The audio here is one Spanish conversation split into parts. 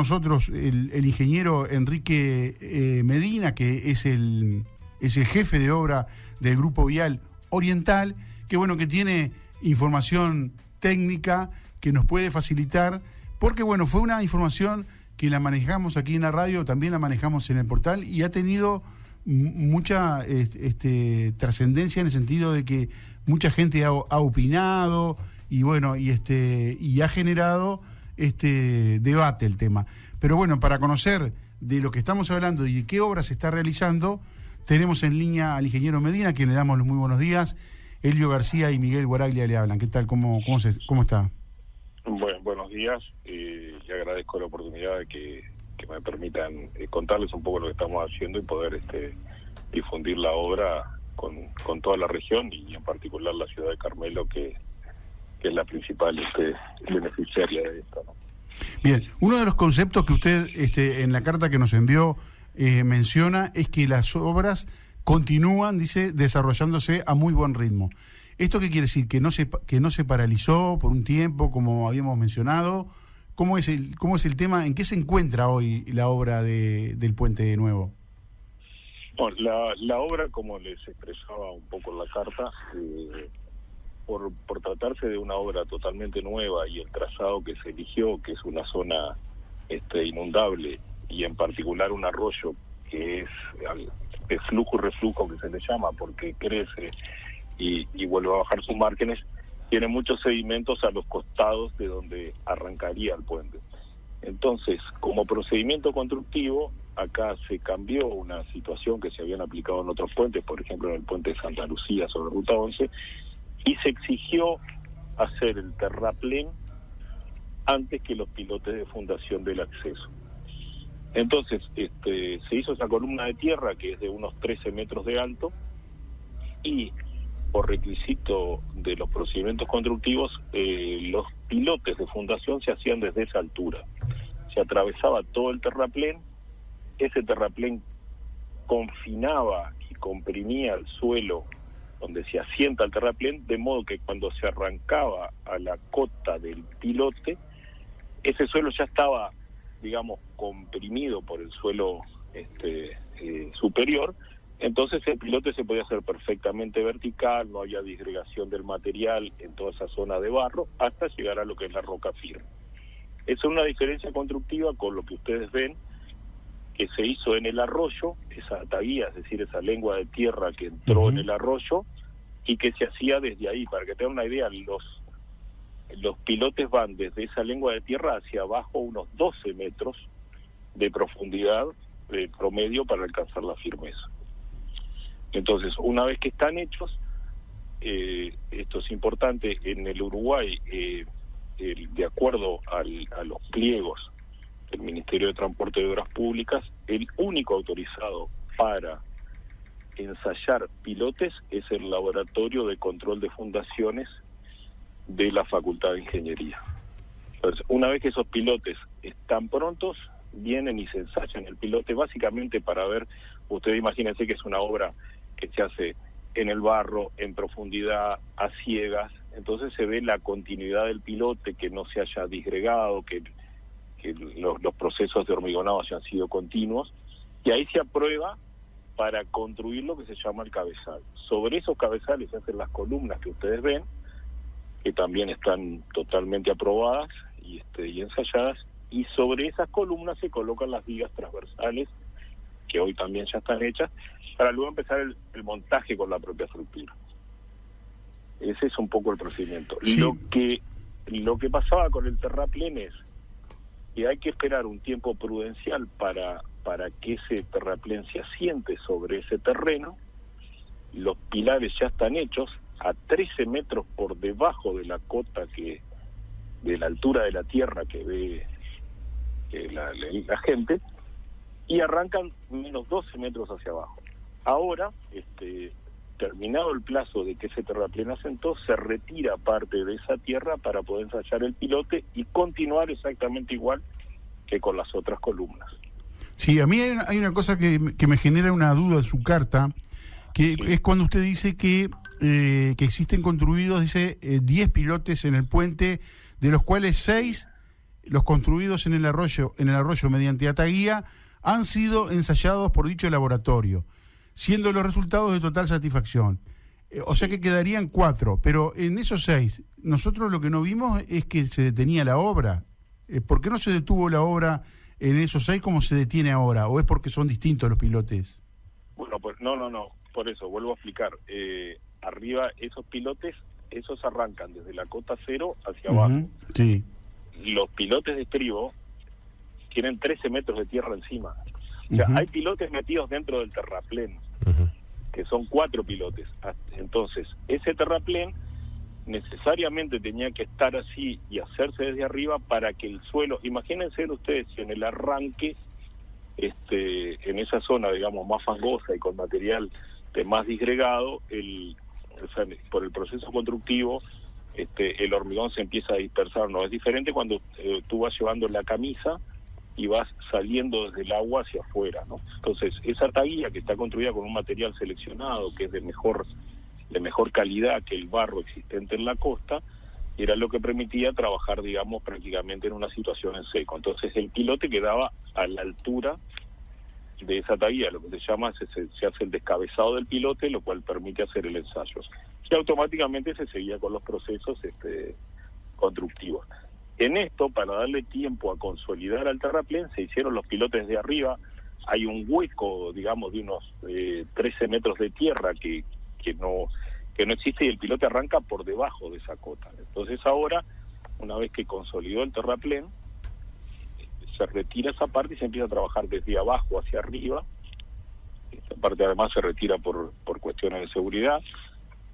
nosotros el ingeniero Enrique Medina, que es el jefe de obra del Grupo Vial Oriental, que bueno, que tiene información técnica que nos puede facilitar, porque bueno, fue una información que la manejamos aquí en la radio, también la manejamos en el portal y ha tenido mucha trascendencia en el sentido de que mucha gente ha opinado y bueno, y ha generado debate el tema. Pero bueno, para conocer de lo que estamos hablando y de qué obra se está realizando, tenemos en línea al ingeniero Medina, a quien le damos los muy buenos días. Elio García y Miguel Guaraglia le hablan. ¿Qué tal? ¿Cómo está? Bueno, buenos días y agradezco la oportunidad de que me permitan contarles un poco lo que estamos haciendo y poder difundir la obra con toda la región y en particular la ciudad de Carmelo, que es la principal beneficiaria de esto, ¿no? Bien, uno de los conceptos que usted en la carta que nos envió menciona es que las obras continúan, dice, desarrollándose a muy buen ritmo. ¿Esto qué quiere decir? ¿Que no se paralizó por un tiempo, como habíamos mencionado? ¿Cómo es el tema? ¿En qué se encuentra hoy la obra del Puente Nuevo? Bueno, la obra, como les expresaba un poco en la carta, por tratarse de una obra totalmente nueva y el trazado que se eligió, que es una zona inundable y en particular un arroyo que es de flujo y reflujo, que se le llama, porque crece y vuelve a bajar sus márgenes, tiene muchos sedimentos a los costados de donde arrancaría el puente. Entonces, como procedimiento constructivo, acá se cambió una situación que se habían aplicado en otros puentes, por ejemplo en el puente de Santa Lucía sobre Ruta 11, y se exigió hacer el terraplén antes que los pilotes de fundación del acceso. Entonces, se hizo esa columna de tierra que es de unos 13 metros de alto y por requisito de los procedimientos constructivos, los pilotes de fundación se hacían desde esa altura. Se atravesaba todo el terraplén, ese terraplén confinaba y comprimía el suelo donde se asienta el terraplén, de modo que cuando se arrancaba a la cota del pilote, ese suelo ya estaba, digamos, comprimido por el suelo superior. Entonces el pilote se podía hacer perfectamente vertical, no había disgregación del material en toda esa zona de barro, hasta llegar a lo que es la roca firme. Esa es una diferencia constructiva con lo que ustedes ven, que se hizo en el arroyo, esa ataguía, es decir, esa lengua de tierra que entró en el arroyo, y que se hacía desde ahí. Para que tengan una idea, los pilotes van desde esa lengua de tierra hacia abajo unos 12 metros de profundidad promedio para alcanzar la firmeza. Entonces, una vez que están hechos, esto es importante, en el Uruguay, de acuerdo a los pliegos del Ministerio de Transporte y Obras Públicas, el único autorizado para ensayar pilotes es el Laboratorio de Control de Fundaciones de la Facultad de Ingeniería. Entonces, una vez que esos pilotes están prontos, vienen y se ensayan el pilote, básicamente para ver, ustedes imagínense que es una obra que se hace en el barro, en profundidad, a ciegas, entonces se ve la continuidad del pilote, que no se haya disgregado, que los procesos de hormigonado hayan sido continuos, y ahí se aprueba para construir lo que se llama el cabezal. Sobre esos cabezales se hacen las columnas que ustedes ven, que también están totalmente aprobadas y ensayadas, y sobre esas columnas se colocan las vigas transversales, que hoy también ya están hechas, para luego empezar el montaje con la propia estructura. Ese es un poco el procedimiento. Sí. Lo que pasaba con el terraplén es que hay que esperar un tiempo prudencial para que ese terraplén se asiente sobre ese terreno. Los pilares ya están hechos a 13 metros por debajo de la cota de la altura de la tierra que ve la gente, y arrancan menos 12 metros hacia abajo. Ahora, terminado el plazo de que ese terraplén asentó, se retira parte de esa tierra para poder ensayar el pilote y continuar exactamente igual que con las otras columnas. Sí, a mí hay una cosa que me genera una duda en su carta, que sí, es cuando usted dice que existen construidos, dice, 10 pilotes en el puente, de los cuales 6 los construidos en el arroyo mediante ataguía han sido ensayados por dicho laboratorio, siendo los resultados de total satisfacción. O sea que quedarían 4, pero en esos 6, nosotros lo que no vimos es que se detenía la obra. ¿Por qué no se detuvo la obra en esos 6 como se detiene ahora? ¿O es porque son distintos los pilotes? Bueno, pues no, por eso, vuelvo a explicar. Arriba, esos pilotes, esos arrancan desde la cota 0 hacia abajo. Sí. Los pilotes de estribo tienen 13 metros de tierra encima. O sea, hay pilotes metidos dentro del terraplén, que son 4 pilotes. Entonces, ese terraplén necesariamente tenía que estar así y hacerse desde arriba para que el suelo, imagínense ustedes si en el arranque, en esa zona, digamos, más fangosa y con material de más disgregado, por el proceso constructivo, el hormigón se empieza a dispersar. No es diferente cuando tú vas llevando la camisa y vas saliendo desde el agua hacia afuera, ¿no? Entonces, esa taguilla que está construida con un material seleccionado, que es de mejor calidad que el barro existente en la costa, era lo que permitía trabajar, digamos, prácticamente en una situación en seco. Entonces, el pilote quedaba a la altura de esa taguilla, lo que se llama, se hace el descabezado del pilote, lo cual permite hacer el ensayo. Y automáticamente se seguía con los procesos constructivos. En esto, para darle tiempo a consolidar al terraplén, se hicieron los pilotes de arriba. Hay un hueco, digamos, de unos 13 metros de tierra que no existe, y el pilote arranca por debajo de esa cota. Entonces ahora, una vez que consolidó el terraplén, se retira esa parte y se empieza a trabajar desde abajo hacia arriba. Esta parte además se retira por cuestiones de seguridad,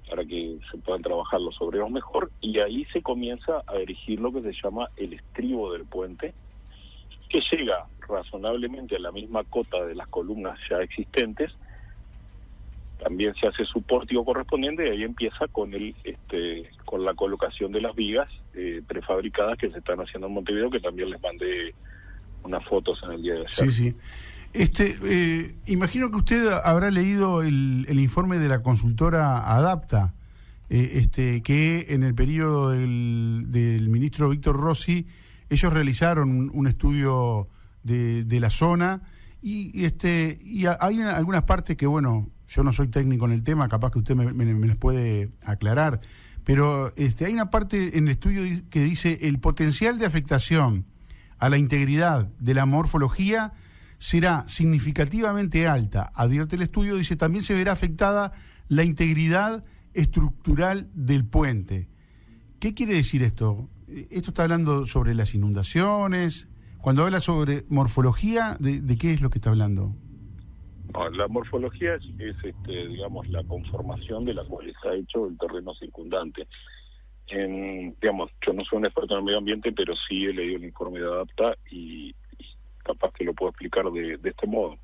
para que se puedan trabajar los obreros mejor, y ahí se comienza a erigir lo que se llama el estribo del puente, que llega razonablemente a la misma cota de las columnas ya existentes. También se hace su pórtico correspondiente, y ahí empieza con con la colocación de las vigas prefabricadas que se están haciendo en Montevideo, que también les mandé unas fotos en el día de ayer. Sí. Imagino que usted habrá leído el informe de la consultora Adapta, que en el periodo del ministro Víctor Rossi, ellos realizaron un estudio de la zona, y hay algunas partes que, bueno, yo no soy técnico en el tema, capaz que usted me las puede aclarar, pero hay una parte en el estudio que dice: el potencial de afectación a la integridad de la morfología será significativamente alta. Advierte el estudio, dice, también se verá afectada la integridad estructural del puente. ¿Qué quiere decir esto? Esto está hablando sobre las inundaciones. Cuando habla sobre morfología, ¿de qué es lo que está hablando? No, la morfología es digamos, la conformación de la cual está hecho el terreno circundante. Digamos, yo no soy un experto en el medio ambiente, pero sí he leído el informe de Adapta y capaz que lo puedo explicar de este modo.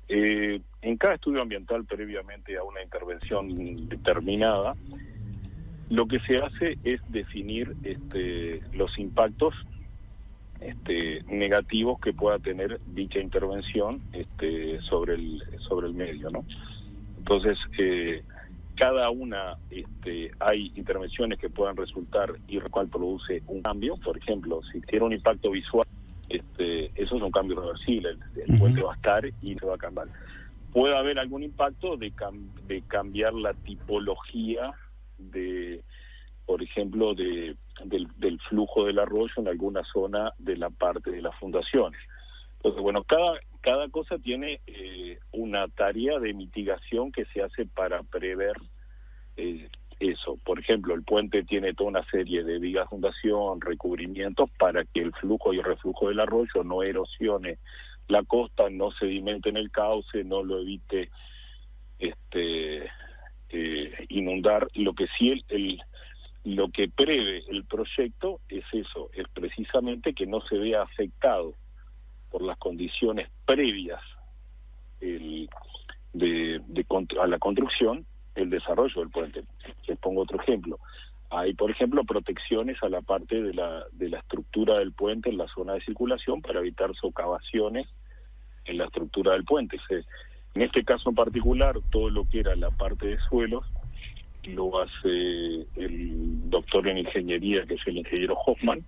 En cada estudio ambiental, previamente a una intervención determinada, lo que se hace es definir los impactos negativos que pueda tener dicha intervención sobre el medio, ¿no? Entonces, cada una hay intervenciones que puedan resultar y el cual produce un cambio. Por ejemplo, si tiene un impacto visual, eso es un cambio reversible, el puente va a estar y se va a cambiar. Puede haber algún impacto de cambiar la tipología por ejemplo, del flujo del arroyo en alguna zona de la parte de las fundaciones. Entonces, bueno, cada cosa tiene una tarea de mitigación que se hace para prever eso. Por ejemplo, el puente tiene toda una serie de vigas de fundación, recubrimientos, para que el flujo y el reflujo del arroyo no erosione la costa, no sedimente en el cauce, no lo evite inundar. Lo que sí lo que prevé el proyecto es eso, es precisamente que no se vea afectado por las condiciones previas a la construcción, el desarrollo del puente. Les pongo otro ejemplo. Hay, por ejemplo, protecciones a la parte de la estructura del puente en la zona de circulación para evitar socavaciones en la estructura del puente. En este caso en particular, todo lo que era la parte de suelos lo hace el doctor en ingeniería, que es el ingeniero Hoffman,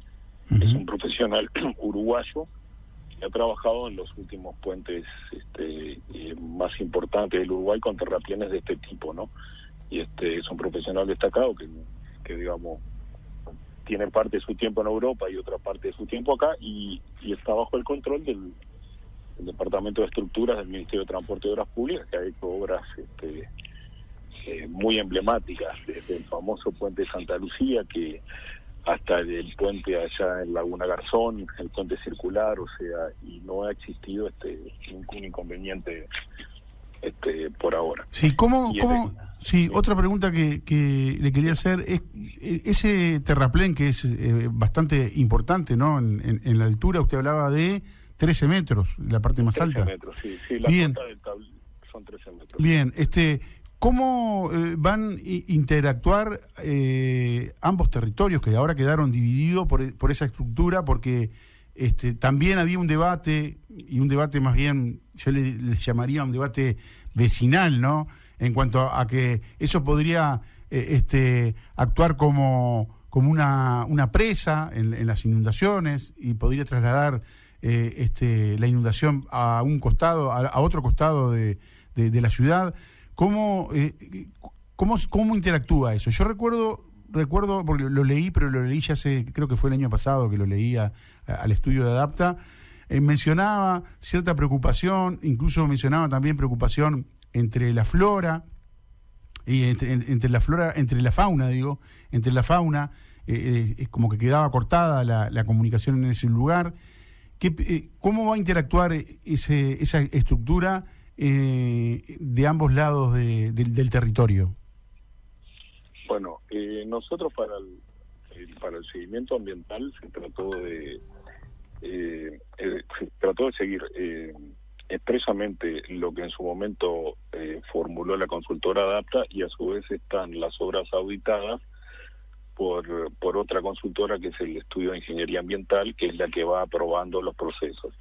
Es un profesional uruguayo que ha trabajado en los últimos puentes más importantes del Uruguay con terraplenes de este tipo, ¿no? Y es un profesional destacado que digamos tiene parte de su tiempo en Europa y otra parte de su tiempo acá, y está bajo el control del Departamento de Estructuras del Ministerio de Transporte y Obras Públicas, que ha hecho obras muy emblemáticas, desde el famoso puente de Santa Lucía, que hasta el puente allá en Laguna Garzón, el puente circular, o sea, y no ha existido ningún inconveniente por ahora. Sí, sí, otra pregunta que le quería hacer es ese terraplén que es bastante importante, ¿no? En la altura usted hablaba de 13 metros, la parte más 13 alta. metros, sí, la Bien. cota del tablero son 13 metros. Bien, ¿cómo van a interactuar ambos territorios que ahora quedaron divididos por esa estructura? Porque también había un debate, y un debate más bien, yo le llamaría un debate vecinal, ¿no? En cuanto a que eso podría actuar como una presa en las inundaciones y podría trasladar la inundación a un costado, a otro costado de la ciudad. ¿Cómo interactúa eso? Yo recuerdo, porque lo leí, pero lo leí ya creo que fue el año pasado que lo leía al estudio de Adapta, mencionaba cierta preocupación, incluso mencionaba también preocupación entre la flora y entre la fauna, es como que quedaba cortada la comunicación en ese lugar. ¿Cómo va a interactuar esa estructura de ambos lados del territorio? Bueno, nosotros para el seguimiento ambiental se trató de seguir expresamente lo que en su momento formuló la consultora Adapta, y a su vez están las obras auditadas por otra consultora, que es el Estudio de Ingeniería Ambiental, que es la que va aprobando los procesos.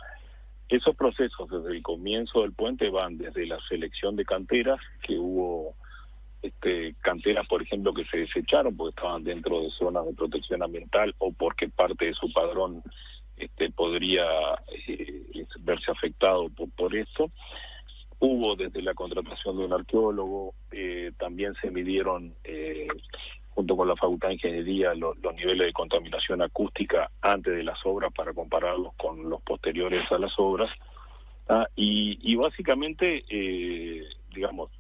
Esos procesos desde el comienzo del puente van desde la selección de canteras, que hubo canteras, por ejemplo, que se desecharon porque estaban dentro de zonas de protección ambiental o porque parte de su padrón podría verse afectado por esto. Hubo desde la contratación de un arqueólogo, también se midieron junto con la Facultad de Ingeniería los niveles de contaminación acústica antes de las obras para compararlos con los posteriores a las obras. Y básicamente, digamos,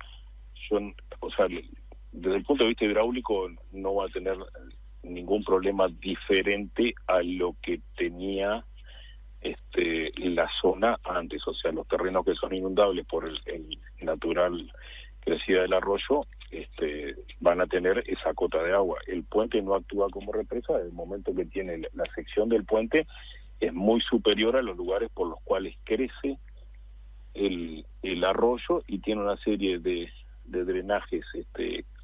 desde el punto de vista hidráulico no va a tener ningún problema diferente a lo que tenía la zona antes, o sea, los terrenos que son inundables por el natural crecida del arroyo van a tener esa cota de agua. El puente no actúa como represa. Desde el momento que tiene la sección del puente es muy superior a los lugares por los cuales crece el arroyo, y tiene una serie de drenajes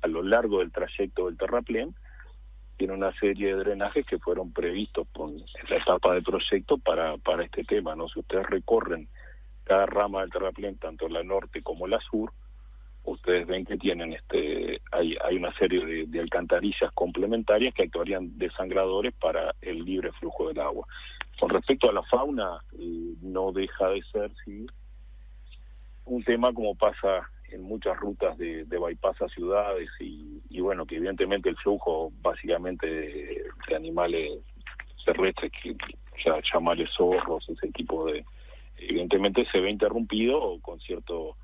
a lo largo del trayecto del terraplén. Tiene una serie de drenajes que fueron previstos en la etapa de proyecto para este tema, ¿no? Si ustedes recorren cada rama del terraplén, tanto la norte como la sur, ustedes ven que tienen hay una serie de alcantarillas complementarias que actuarían de sangradores para el libre flujo del agua. Con respecto a la fauna, no deja de ser un tema como pasa en muchas rutas de bypass a ciudades, y bueno, que evidentemente el flujo básicamente de animales terrestres, que ya llamarles zorros, ese tipo evidentemente se ve interrumpido con cierto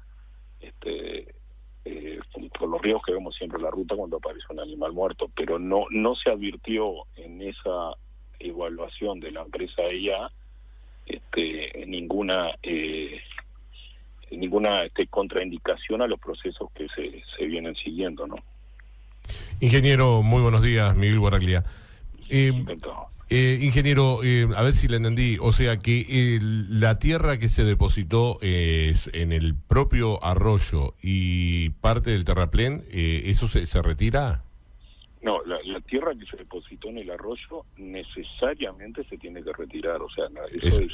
por los ríos que vemos siempre en la ruta cuando aparece un animal muerto, pero no se advirtió en esa evaluación de la empresa EIA ninguna contraindicación a los procesos que se vienen siguiendo, ¿no? Ingeniero, muy buenos días, Miguel Guaraglia. Ingeniero, a ver si le entendí, o sea que la tierra que se depositó en el propio arroyo y parte del terraplén, ¿eso se retira? No, la tierra que se depositó en el arroyo necesariamente se tiene que retirar, o sea,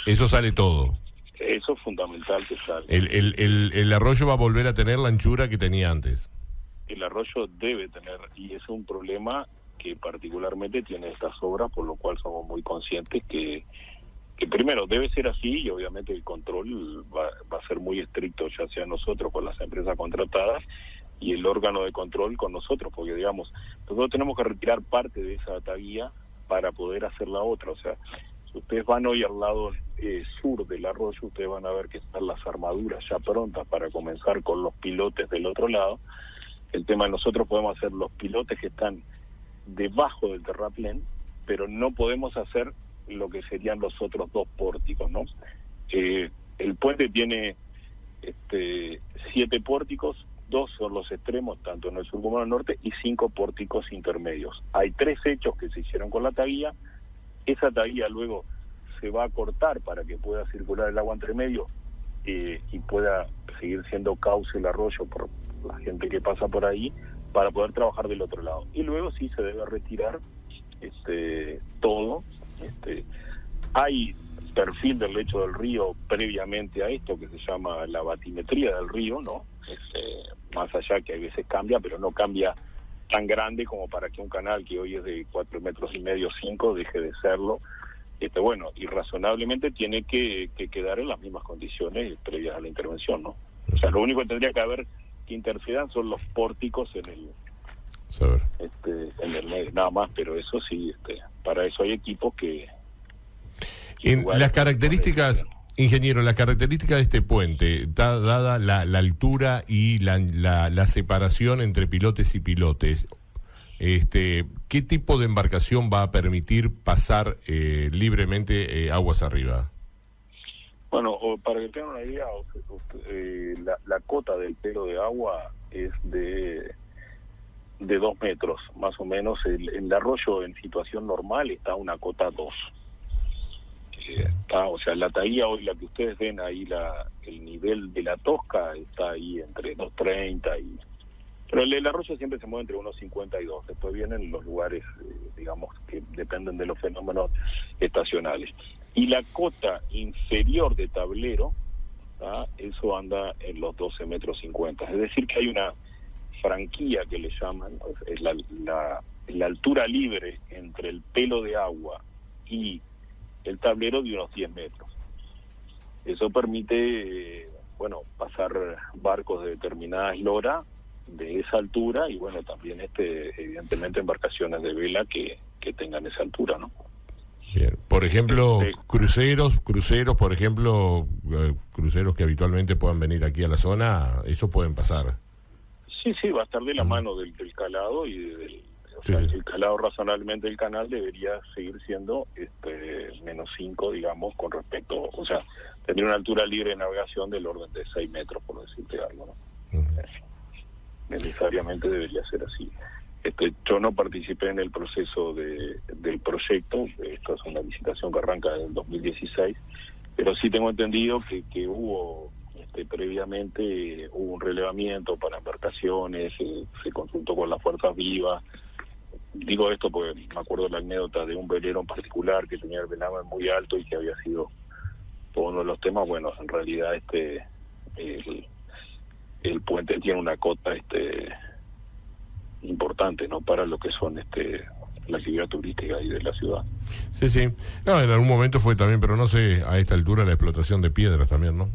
eso sale todo. Eso es fundamental que salga. El arroyo va a volver a tener la anchura que tenía antes. El arroyo debe tener, y es un problema que particularmente tiene estas obras, por lo cual somos muy conscientes que primero debe ser así, y obviamente el control va a ser muy estricto, ya sea nosotros con las empresas contratadas y el órgano de control con nosotros, porque digamos, nosotros tenemos que retirar parte de esa ataguía para poder hacer la otra. O sea, si ustedes van hoy al lado sur del arroyo, ustedes van a ver que están las armaduras ya prontas para comenzar con los pilotes del otro lado. El tema, nosotros podemos hacer los pilotes que están debajo del terraplén, pero no podemos hacer lo que serían los otros dos pórticos, ¿no? El puente tiene 7 pórticos, 2 son los extremos, tanto en el sur como en el norte, y 5 pórticos intermedios. Hay 3 hechos que se hicieron con la taguía. Esa taguía luego se va a cortar para que pueda circular el agua entre medio y pueda seguir siendo cauce el arroyo por la gente que pasa por ahí, para poder trabajar del otro lado. Y luego sí se debe retirar todo. Hay perfil del lecho del río previamente a esto, que se llama la batimetría del río, ¿no? Más allá que a veces cambia, pero no cambia tan grande como para que un canal que hoy es de 4,5 metros, 5, deje de serlo. Bueno, y razonablemente tiene que quedar en las mismas condiciones previas a la intervención, ¿no? O sea, lo único que tendría que haber que intercedan son los pórticos en el medio, nada más, pero eso sí, para eso hay equipos que en las características, ingeniero, las características de este puente, dada la altura y la separación entre pilotes y pilotes, ¿qué tipo de embarcación va a permitir pasar libremente aguas arriba? Bueno, para que tengan una idea, la cota del pelo de agua es de 2 metros, más o menos. El arroyo en situación normal está a una cota 2. O sea, la taguía hoy, la que ustedes ven ahí, el nivel de la tosca está ahí entre 2,30 y... Pero el arroyo siempre se mueve entre 1,50 y 2. Después vienen los lugares, digamos, que dependen de los fenómenos estacionales. Y la cota inferior de tablero, eso anda en los 12,50 metros. Es decir, que hay una franquía que le llaman, es la altura libre entre el pelo de agua y el tablero de unos 10 metros. Eso permite, pasar barcos de determinada eslora de esa altura y, también evidentemente embarcaciones de vela que tengan esa altura, ¿no? Bien. Por ejemplo, cruceros, por ejemplo, cruceros que habitualmente puedan venir aquí a la zona, eso pueden pasar. Sí, va a estar de la mano del calado y el calado razonablemente del canal debería seguir siendo -5, digamos, con respecto, o sea, tendría una altura libre de navegación del orden de 6 metros, por decirte algo, ¿no? Necesariamente debería ser así. Yo no participé en el proceso del proyecto, esto es una licitación que arranca en el 2016, pero sí tengo entendido que hubo previamente hubo un relevamiento para embarcaciones, se consultó con las fuerzas vivas. Digo esto porque me acuerdo de la anécdota de un velero en particular que tenía el velamen muy alto y que había sido todo uno de los temas. Bueno, en realidad el puente tiene una cota importante, ¿no?, para lo que son la actividad turística y de la ciudad. Sí. No, en algún momento fue también, pero no sé a esta altura, la explotación de piedras también, ¿no?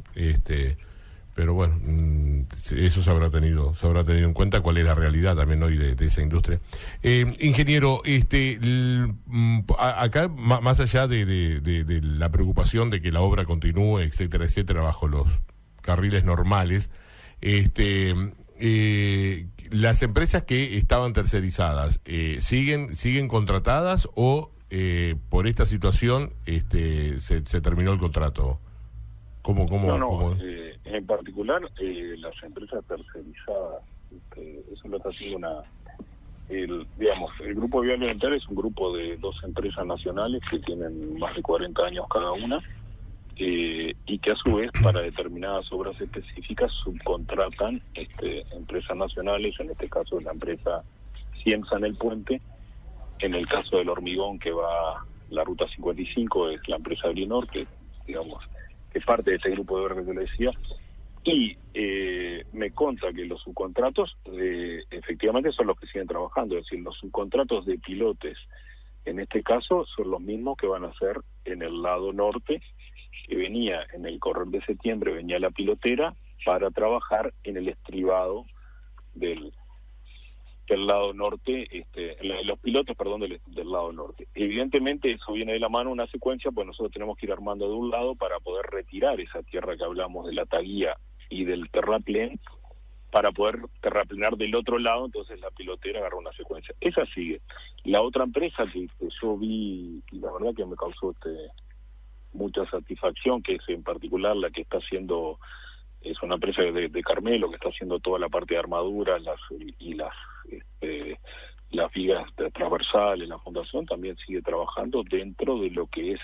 Pero bueno, eso se habrá tenido en cuenta cuál es la realidad también hoy de esa industria. Ingeniero, acá, más allá de la preocupación de que la obra continúe, etcétera, bajo los carriles normales, las empresas que estaban tercerizadas, ¿siguen contratadas o por esta situación se terminó el contrato? ¿Cómo? En particular, las empresas tercerizadas, eso lo está haciendo el Grupo Vial Oriental es un grupo de 2 empresas nacionales que tienen más de 40 años cada una, y que a su vez para determinadas obras específicas subcontratan empresas nacionales, en este caso la empresa Ciemsa en el puente, en el caso del hormigón que va la ruta 55 es la empresa Agrinor, que digamos que parte de este grupo de obras que le decía, Y me consta que los subcontratos efectivamente son los que siguen trabajando, es decir, los subcontratos de pilotes en este caso son los mismos que van a ser en el lado norte, que venía en el correr de septiembre, venía la pilotera para trabajar en el estribado del lado norte, los pilotos, perdón, del lado norte. Evidentemente eso viene de la mano una secuencia, pues nosotros tenemos que ir armando de un lado para poder retirar esa tierra que hablamos de la taguía y del terraplén, para poder terraplenar del otro lado, entonces la pilotera agarra una secuencia. Esa sigue. La otra empresa que yo vi, y la verdad que me causó mucha satisfacción, que es en particular la que está haciendo, es una empresa de Carmelo, que está haciendo toda la parte de armaduras las vigas transversales, la fundación también sigue trabajando dentro de lo que es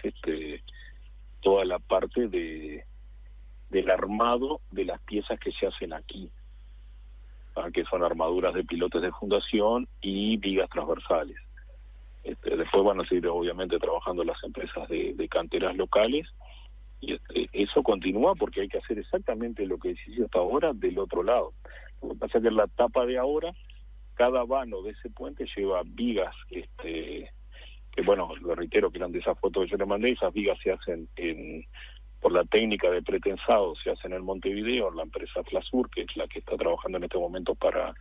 toda la parte del armado de las piezas que se hacen aquí, que son armaduras de pilotes de fundación y vigas transversales. Después van a seguir obviamente trabajando las empresas de canteras locales, y eso continúa porque hay que hacer exactamente lo que se hizo hasta ahora del otro lado. Lo que pasa es que en la etapa de ahora, cada vano de ese puente lleva vigas, que bueno, lo reitero que eran de esas fotos que yo le mandé, esas vigas se hacen por la técnica de pretensado, se hacen en Montevideo, en la empresa Flasur, que es la que está trabajando en este momento para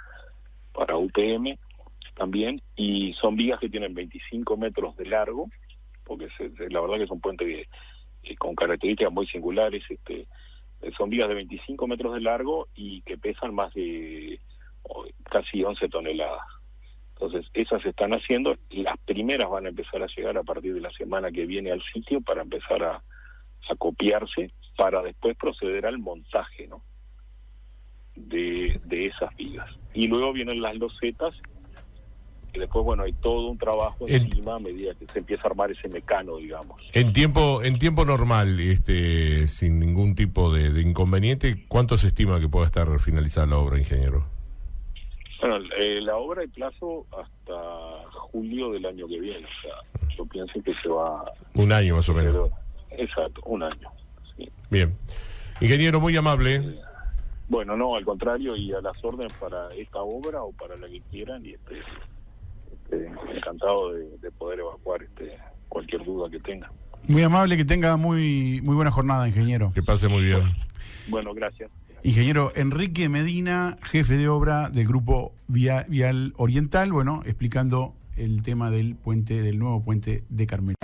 UPM también, y son vigas que tienen 25 metros de largo, porque la verdad que es un puente con características muy singulares, son vigas de 25 metros de largo y que pesan más de casi 11 toneladas. Entonces, esas se están haciendo, y las primeras van a empezar a llegar a partir de la semana que viene al sitio para empezar a copiarse, para después proceder al montaje, ¿no?, de esas vigas. Y luego vienen las losetas, y después, bueno, hay todo un trabajo encima a medida que se empieza a armar ese mecano, digamos. En tiempo normal, sin ningún tipo de inconveniente, ¿cuánto se estima que pueda estar finalizada la obra, ingeniero? Bueno, la obra hay plazo hasta julio del año que viene, o sea, yo pienso que se va... Un año más o menos. Exacto, un año. Sí. Bien. Ingeniero, muy amable. Bueno, no, al contrario, y a las órdenes para esta obra o para la que quieran, y encantado de poder evacuar cualquier duda que tenga. Muy amable, que tenga muy buena jornada, ingeniero. Que pase muy bien. Bueno, gracias. Ingeniero Enrique Medina, jefe de obra del Grupo Vial Oriental, bueno, explicando el tema del nuevo puente de Carmelo.